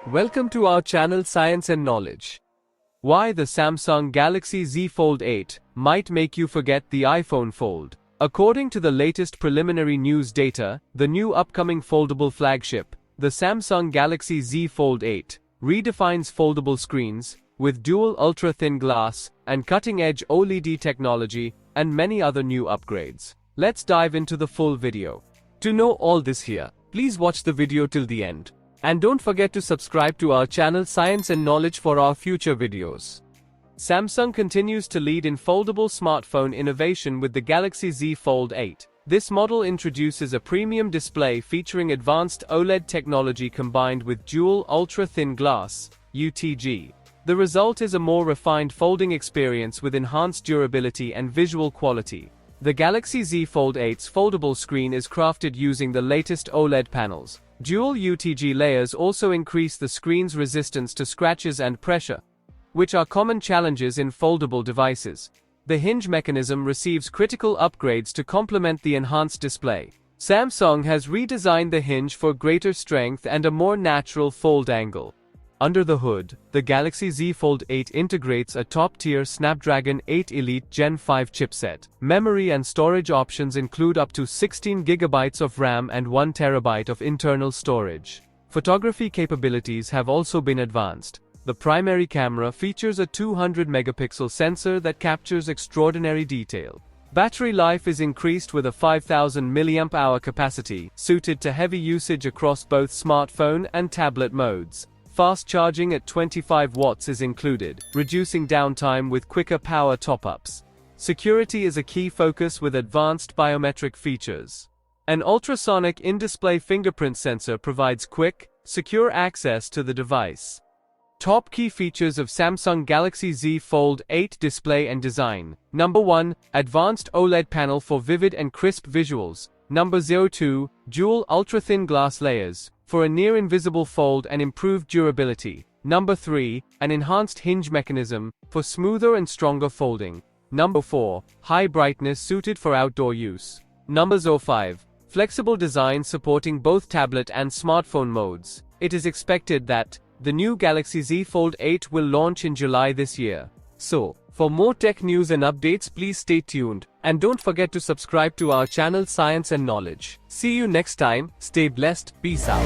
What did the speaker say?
Welcome to our channel Science and Knowledge. Why the Samsung Galaxy Z Fold 8 might make you forget the iPhone Fold. According to the latest preliminary news data, the new upcoming foldable flagship, the Samsung Galaxy Z Fold 8, redefines foldable screens with dual ultra-thin glass and cutting-edge OLED technology and many other new upgrades. Let's dive into the full video. To know all this here, please watch the video till the end. And don't forget to subscribe to our channel Science and Knowledge for our future videos. Samsung continues to lead in foldable smartphone innovation with the Galaxy Z Fold 8. This model introduces a premium display featuring advanced OLED technology combined with dual ultra-thin glass (UTG). The result is a more refined folding experience with enhanced durability and visual quality. The Galaxy Z Fold 8's foldable screen is crafted using the latest OLED panels. Dual UTG layers also increase the screen's resistance to scratches and pressure, which are common challenges in foldable devices. The hinge mechanism receives critical upgrades to complement the enhanced display. Samsung has redesigned the hinge for greater strength and a more natural fold angle. Under the hood, the Galaxy Z Fold 8 integrates a top-tier Snapdragon 8 Elite Gen 5 chipset. Memory and storage options include up to 16 GB of RAM and 1 TB of internal storage. Photography capabilities have also been advanced. The primary camera features a 200-megapixel sensor that captures extraordinary detail. Battery life is increased with a 5000 mAh capacity, suited to heavy usage across both smartphone and tablet modes. Fast charging at 25 watts is included, reducing downtime with quicker power top-ups. Security is a key focus with advanced biometric features. An ultrasonic in-display fingerprint sensor provides quick, secure access to the device. Top key features of Samsung Galaxy Z Fold 8 display and design. Number 1. Advanced OLED panel for vivid and crisp visuals. Number 2. Dual ultra-thin glass layers for a near-invisible fold and improved durability. Number 3. An enhanced hinge mechanism for smoother and stronger folding. Number 4. High brightness suited for outdoor use. Number 5. Flexible design supporting both tablet and smartphone modes. It is expected that the new Galaxy Z Fold 8 will launch in July this year. So, for more tech news and updates, please stay tuned. And don't forget to subscribe to our channel Science and Knowledge. See you next time. Stay blessed. Peace out.